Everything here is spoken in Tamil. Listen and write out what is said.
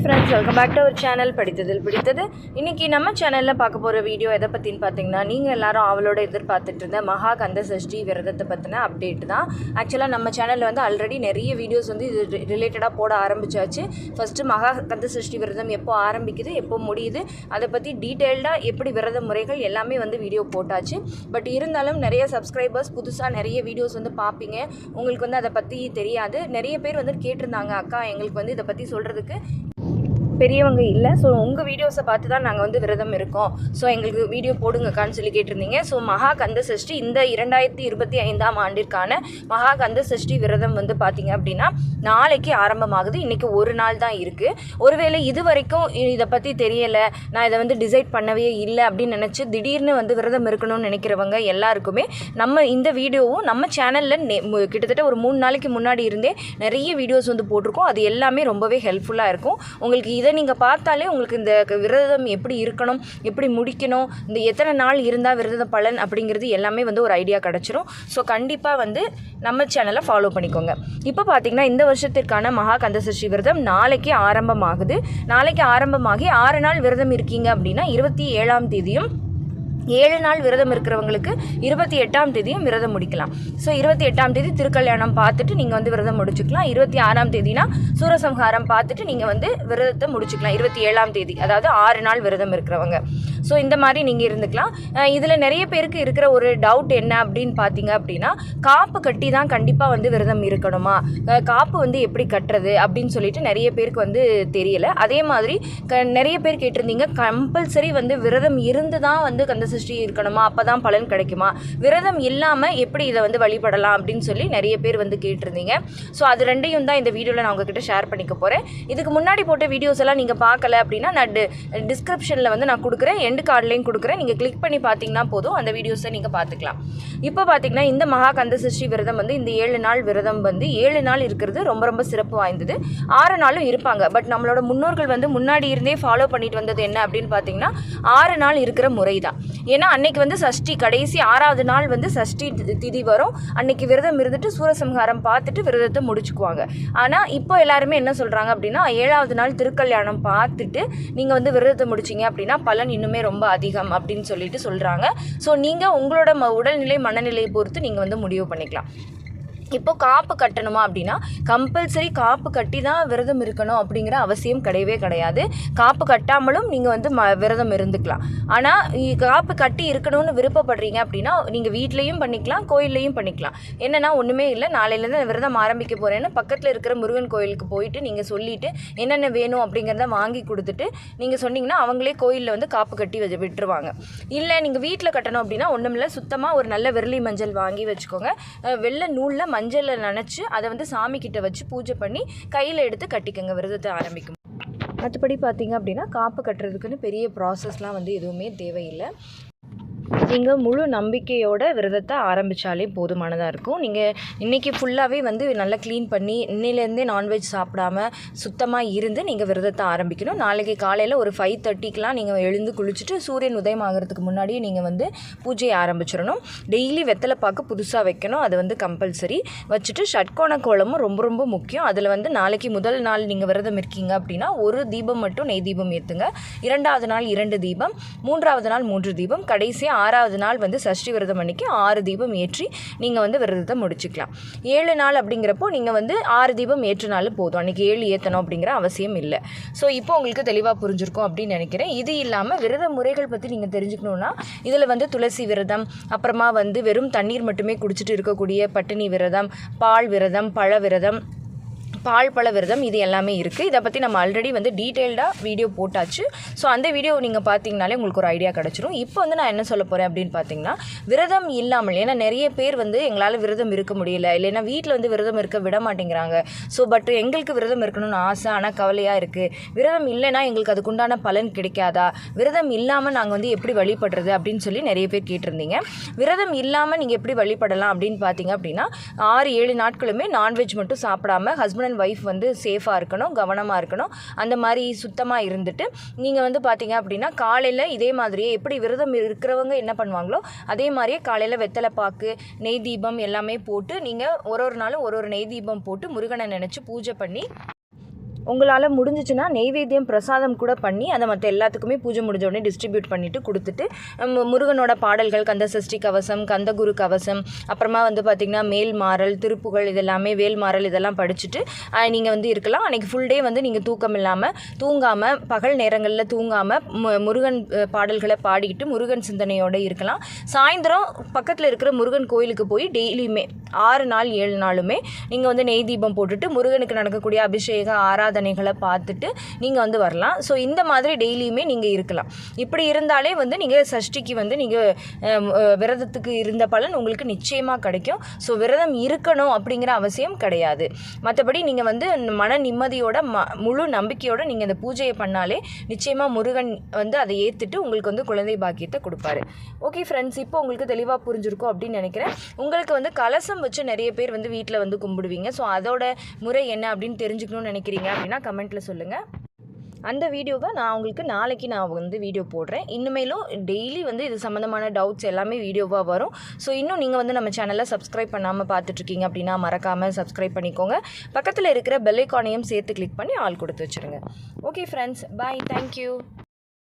Friends, welcome back to our channel படித்ததில் பிடித்தது. இன்றைக்கி நம்ம சேனலில் பார்க்க போகிற வீடியோ எதை பற்றின்னு பார்த்தீங்கன்னா, நீங்கள் எல்லாரும் அவளோட எதிர்பார்த்துட்டு இருந்த மகா கந்த சஷ்டி விரதத்தை பற்றின அப்டேட் தான். ஆக்சுவலாக நம்ம சேனலில் வந்து ஆல்ரெடி நிறைய வீடியோஸ் வந்து இது ரிலேட்டடாக போட ஆரம்பித்தாச்சு. ஃபஸ்ட்டு மகா கந்த சஷ்டி விரதம் எப்போ ஆரம்பிக்குது, எப்போ முடியுது, அதை பற்றி டீட்டெயில்டாக எப்படி விரத முறைகள் எல்லாமே வந்து வீடியோ போட்டாச்சு. பட் இருந்தாலும் நிறைய சப்ஸ்கிரைபர்ஸ் புதுசாக நிறைய வீடியோஸ் வந்து பார்ப்பீங்க, உங்களுக்கு வந்து அதை பற்றி தெரியாது. நிறைய பேர் வந்து கேட்டிருந்தாங்க, அக்கா எங்களுக்கு வந்து இதை பற்றி சொல்கிறதுக்கு பெரியவங்க இல்லை, ஸோ உங்கள் வீடியோஸை பார்த்து தான் நாங்கள் வந்து விரதம் இருக்கோம், ஸோ எங்களுக்கு வீடியோ போடுங்கக்கான்னு சொல்லி கேட்டிருந்தீங்க. ஸோ மகா கந்த சஷ்டி இந்த 2025ஆம் ஆண்டிற்கான மகா கந்த சஷ்டி விரதம் வந்து பார்த்திங்க அப்படின்னா நாளைக்கு ஆரம்பமாகுது. இன்றைக்கி ஒரு நாள் தான் இருக்குது. ஒருவேளை இது வரைக்கும் இதை பற்றி தெரியலை, நான் இதை வந்து டிசைட் பண்ணவே இல்லை அப்படின்னு நினச்சி திடீர்னு வந்து விரதம் இருக்கணும்னு நினைக்கிறவங்க எல்லாருக்குமே நம்ம இந்த வீடியோவும் நம்ம சேனலில் கிட்டத்தட்ட ஒரு 3 நாளைக்கு முன்னாடி இருந்தே நிறைய வீடியோஸ் வந்து போட்டிருக்கோம். அது எல்லாமே ரொம்பவே ஹெல்ப்ஃபுல்லாக இருக்கும். உங்களுக்கு இதை நீங்கள் பார்த்தாலே உங்களுக்கு இந்த விரதம் எப்படி இருக்கணும், எப்படி முடிக்கணும், இந்த எத்தனை நாள் இருந்தால் விரத பலன் அப்படிங்கிறது எல்லாமே வந்து ஒரு ஐடியா கிடச்சிரும். ஸோ கண்டிப்பாக வந்து நம்ம சேனலை ஃபாலோ பண்ணிக்கோங்க. இப்போ பார்த்திங்கன்னா இந்த வருஷத்திற்கான மகா கந்த சஷ்டி விரதம் நாளைக்கு ஆரம்பமாகுது. நாளைக்கு ஆரம்பமாகி 6 நாள் விரதம் இருக்கீங்க அப்படின்னா 27ஆம் தேதியும் 7 நாள் விரதம் இருக்கிறவங்களுக்கு 28ஆம் தேதியும் விரதம் முடிக்கலாம். ஸோ 28ஆம் தேதி திருக்கல்யாணம் பார்த்துட்டு நீங்கள் வந்து விரதம் முடிச்சுக்கலாம். 26ஆம் தேதினா சூரசம்ஹாரம் பார்த்துட்டு நீங்கள் வந்து விரதத்தை முடிச்சுக்கலாம். 27ஆம் தேதி அதாவது 6 நாள் விரதம் இருக்கிறவங்க. ஸோ இந்த மாதிரி நீங்கள் இருந்துக்கலாம். இதில் நிறைய பேருக்கு இருக்கிற ஒரு டவுட் என்ன அப்படின்னு பார்த்தீங்க அப்படின்னா, காப்பு கட்டி தான் கண்டிப்பாக வந்து விரதம் இருக்கணுமா, காப்பு வந்து எப்படி கட்டுறது அப்படின்னு சொல்லிட்டு நிறைய பேருக்கு வந்து தெரியலை. அதே மாதிரி நிறைய பேர் கேட்டிருந்தீங்க, கம்பல்சரி வந்து விரதம் இருந்து தான் வந்து கந்த சஷ்டி இருக்கணுமா, அப்போ தான் பலன் கிடைக்குமா, விரதம் இல்லாமல் எப்படி இதை வந்து வழிபடலாம் அப்படின்னு சொல்லி நிறைய பேர் வந்து கேட்டிருந்தீங்க. ஸோ அது ரெண்டையும் தான் இந்த வீடியோவில் நான் உங்ககிட்ட ஷேர் பண்ணிக்க போகிறேன். இதுக்கு முன்னாடி போட்ட வீடியோஸ் எல்லாம் நீங்கள் பார்க்கல அப்படின்னா நான் டிஸ்கிரிப்ஷனில் வந்து நான் கொடுக்குறேன், எண்டு கார்ட்லேயும் கொடுக்குறேன். நீங்கள் கிளிக் பண்ணி பார்த்தீங்கன்னா போதும், அந்த வீடியோஸை நீங்கள் பார்த்துக்கலாம். இப்போ பார்த்தீங்கன்னா இந்த மகா கந்த சஷ்டி விரதம் வந்து இந்த 7 நாள் விரதம் வந்து 7 நாள் இருக்கிறது ரொம்ப ரொம்ப சிறப்பு வாய்ந்தது. 6 நாளும் இருப்பாங்க. பட் நம்மளோட முன்னோர்கள் வந்து முன்னாடி இருந்தே ஃபாலோ பண்ணிட்டு வந்தது என்ன அப்படின்னு பார்த்தீங்கன்னா 6 நாள் இருக்கிற முறை தான். ஏன்னா அன்னைக்கு வந்து சஷ்டி கடைசி 6ஆவது நாள் வந்து சஷ்டி திதி வரும். அன்னைக்கு விரதம் இருந்துட்டு சூரசம்ஹாரம் பார்த்துட்டு விரதத்தை முடிச்சுக்குவாங்க. ஆனால் இப்போ எல்லாருமே என்ன சொல்கிறாங்க அப்படின்னா 7ஆவது நாள் திருக்கல்யாணம் பார்த்துட்டு நீங்கள் வந்து விரதத்தை முடிச்சிங்க அப்படின்னா பலன் இன்னுமே ரொம்ப அதிகம் அப்படின்னு சொல்லிட்டு சொல்கிறாங்க. ஸோ நீங்கள் உங்களோட உடல்நிலை மனநிலையை பொறுத்து நீங்கள் வந்து முடிவு பண்ணிக்கலாம். இப்போ காப்பு கட்டணுமா அப்படின்னா கம்பல்சரி காப்பு கட்டி தான் விரதம் இருக்கணும் அப்படிங்கிற அவசியம் கிடையவே கிடையாது. காப்பு கட்டாமலும் நீங்கள் வந்து விரதம் இருந்துக்கலாம். ஆனால் காப்பு கட்டி இருக்கணும்னு விருப்பப்படுறீங்க அப்படின்னா நீங்கள் வீட்லேயும் பண்ணிக்கலாம், கோயில்லையும் பண்ணிக்கலாம். என்னென்னா ஒன்றுமே இல்லை, நாளையிலேருந்து விரதம் ஆரம்பிக்க போகிறேன்னு பக்கத்தில் இருக்கிற முருகன் கோயிலுக்கு போயிட்டு நீங்கள் சொல்லிவிட்டு என்னென்ன வேணும் அப்படிங்கிறத வாங்கி கொடுத்துட்டு நீங்கள் சொன்னீங்கன்னா அவங்களே கோயிலில் வந்து காப்பு கட்டி விட்டுருவாங்க. இல்லை நீங்கள் வீட்டில் கட்டணும் அப்படின்னா ஒன்றும் இல்லை, சுத்தமாக ஒரு நல்ல விரலி மஞ்சள் வாங்கி வச்சுக்கோங்க. வெள்ளை நூலில் மஞ்சளில் நனைச்சி அதை வந்து சாமி கிட்ட வச்சு பூஜை பண்ணி கையில் எடுத்து கட்டிக்கங்க விரதத்தை ஆரம்பிக்கும். மற்றபடி பார்த்தீங்க அப்படின்னா காப்பு கட்டுறதுக்குன்னு பெரிய ப்ராசஸ்லாம் வந்து எதுவுமே தேவையில்லை. நீங்கள் முழு நம்பிக்கையோட விரதத்தை ஆரம்பித்தாலே போதுமானதாக இருக்கும். நீங்கள் இன்றைக்கி ஃபுல்லாகவே வந்து நல்லா க்ளீன் பண்ணி இன்னிலேருந்தே நான்வெஜ் சாப்பிடாம சுத்தமாக இருந்து நீங்கள் விரதத்தை ஆரம்பிக்கணும். நாளைக்கு காலையில் ஒரு 5:30க்கெலாம் நீங்கள் எழுந்து குளிச்சுட்டு சூரியன் உதயம் ஆகிறதுக்கு முன்னாடியே நீங்கள் வந்து பூஜையை ஆரம்பிச்சிடணும். டெய்லி வெத்தலை பாக்கு புதுசாக வைக்கணும், அது வந்து கம்பல்சரி. வச்சுட்டு ஷட்கோண கோலமும் ரொம்ப ரொம்ப முக்கியம். அதில் வந்து நாளைக்கு முதல் நாள் நீங்கள் விரதம் இருக்கீங்க அப்படின்னா ஒரு தீபம் மட்டும் நெய் தீபம் ஏற்றுங்க. 2ஆவது நாள் 2 தீபம், 3ஆவது நாள் 3 தீபம், கடைசி 6ஆவது நாள் வந்து சஷ்டி விரதம் அன்னைக்கு 6 தீபம் ஏற்றி நீங்கள் வந்து விரதத்தை முடிச்சுக்கலாம். 7 நாள் அப்படிங்கிறப்போ நீங்கள் வந்து 6 தீபம் ஏற்றினாலும் போதும், அன்றைக்கி 7 ஏற்றணும் அப்படிங்கிற அவசியம் இல்லை. ஸோ இப்போ உங்களுக்கு தெளிவாக புரிஞ்சிருக்கும் அப்படின்னு நினைக்கிறேன். இது இல்லாமல் விரத முறைகள் பற்றி நீங்கள் தெரிஞ்சுக்கணுன்னா இதில் வந்து துளசி விரதம், அப்புறமா வந்து வெறும் தண்ணீர் மட்டுமே குடிச்சிட்டு இருக்கக்கூடிய பட்டினி விரதம், பால் விரதம், பழ விரதம், பால் பழ விரதம், இது எல்லாமே இருக்குது. இதை பற்றி நம்ம ஆல்ரெடி வந்து டீட்டெயில்டாக வீடியோ போட்டாச்சு. ஸோ அந்த வீடியோ நீங்கள் பார்த்தீங்கனாலே உங்களுக்கு ஒரு ஐடியா கிடச்சிரும். இப்போ வந்து நான் என்ன சொல்ல போகிறேன் அப்படின்னு பார்த்தீங்கன்னா, விரதம் இல்லாமல், ஏன்னா நிறைய பேர் வந்து எங்களால் விரதம் இருக்க முடியல, இல்லைன்னா வீட்டில் வந்து விரதம் இருக்க விட மாட்டேங்கிறாங்க. ஸோ பட் எங்களுக்கு விரதம் இருக்கணும்னு ஆசை, ஆனால் கவலையாக இருக்குது, விரதம் இல்லைன்னா எங்களுக்கு அதுக்குண்டான பலன் கிடைக்காதா, விரதம் இல்லாமல் நாங்கள் வந்து எப்படி வழிபடுறது அப்படின்னு சொல்லி நிறைய பேர் கேட்டிருந்தீங்க. விரதம் இல்லாமல் நீங்கள் எப்படி வழிபடலாம் அப்படின்னு பார்த்தீங்க அப்படின்னா 6-7 நாட்களுமே நான்வெஜ் மட்டும் சாப்பிடாம ஹஸ்பண்ட் அண்ட் ஒய்ஃப் வந்து சேஃபாக இருக்கணும், கவனமாக இருக்கணும். அந்த மாதிரி சுத்தமாக இருந்துட்டு நீங்கள் வந்து பார்த்தீங்க அப்படின்னா காலையில் இதே மாதிரியே எப்படி விரதம் இருக்கிறவங்க என்ன பண்ணுவாங்களோ அதே மாதிரியே காலையில் வெத்தலை பாக்கு, நெய் தீபம் எல்லாமே போட்டு நீங்கள் ஒரு நாளும் ஒரு நெய் தீபம் போட்டு முருகனை நினச்சி பூஜை பண்ணி உங்களால் முடிஞ்சிச்சுன்னா நெய்வேத்தியம் பிரசாதம் கூட பண்ணி அதை மற்ற எல்லாத்துக்குமே பூஜை முடிஞ்ச உடனே டிஸ்ட்ரிபியூட் பண்ணிவிட்டு கொடுத்துட்டு முருகனோட பாடல்கள் கந்த சஷ்டி கவசம், கந்தகுரு கவசம், அப்புறமா வந்து பார்த்திங்கன்னா மேல்மாறல், திருப்புகள், இதெல்லாமே வேல்மாறல் இதெல்லாம் படிச்சுட்டு நீங்கள் வந்து இருக்கலாம். அன்றைக்கி ஃபுல் டே வந்து நீங்கள் தூங்காமல் பகல் நேரங்களில் தூங்காமல் முருகன் பாடல்களை பாடிக்கிட்டு முருகன் சிந்தனையோடு இருக்கலாம். சாயந்தரம் பக்கத்தில் இருக்கிற முருகன் கோயிலுக்கு போய் டெய்லியுமே 6 நாள் 7 நாளுமே நீங்கள் வந்து நெய் தீபம் போட்டுட்டு முருகனுக்கு நடக்கக்கூடிய அபிஷேக ஆராதனைகளை பார்த்துட்டு நீங்கள் வந்து வரலாம். ஸோ இந்த மாதிரி டெய்லியுமே நீங்கள் இருக்கலாம். இப்படி இருந்தாலே வந்து நீங்கள் சஷ்டிக்கு வந்து நீங்கள் விரதத்துக்கு இருந்த பலன் உங்களுக்கு நிச்சயமாக கிடைக்கும். ஸோ விரதம் இருக்கணும் அப்படிங்கிற அவசியம் கிடையாது. மற்றபடி நீங்கள் வந்து மன நிம்மதியோட முழு நம்பிக்கையோடு நீங்கள் இந்த பூஜையை பண்ணாலே நிச்சயமாக முருகன் வந்து அதை ஏற்றுட்டு உங்களுக்கு வந்து குழந்தை பாக்கியத்தை கொடுப்பாரு. ஓகே ஃப்ரெண்ட்ஸ், இப்போ உங்களுக்கு தெளிவாக புரிஞ்சிருக்கும் அப்படின்னு நினைக்கிறேன். உங்களுக்கு வந்து கலசம் வச்சு நிறைய பேர் வந்து வீட்டில் வந்து கும்பிடுவீங்க. ஸோ அதோட முறை என்ன அப்படின்னு தெரிஞ்சுக்கணும்னு நினைக்கிறீங்க அப்படின்னா கமெண்ட்டில் சொல்லுங்கள். அந்த வீடியோவை நான் உங்களுக்கு நாளைக்கு நான் வந்து வீடியோ போடுறேன். இன்னுமேலும் டெய்லி வந்து இது சம்மந்தமான டவுட்ஸ் எல்லாமே வீடியோவாக வரும். ஸோ இன்னும் நீங்கள் வந்து நம்ம சேனலை சப்ஸ்கிரைப் பண்ணாமல் பார்த்துட்ருக்கீங்க அப்படின்னா மறக்காமல் சப்ஸ்கிரைப் பண்ணிக்கோங்க. பக்கத்தில் இருக்கிற பெல் ஐகானையும் சேர்த்து கிளிக் பண்ணி ஆல் கொடுத்து வச்சுருங்க. ஓகே ஃப்ரெண்ட்ஸ், பாய், தேங்க்யூ.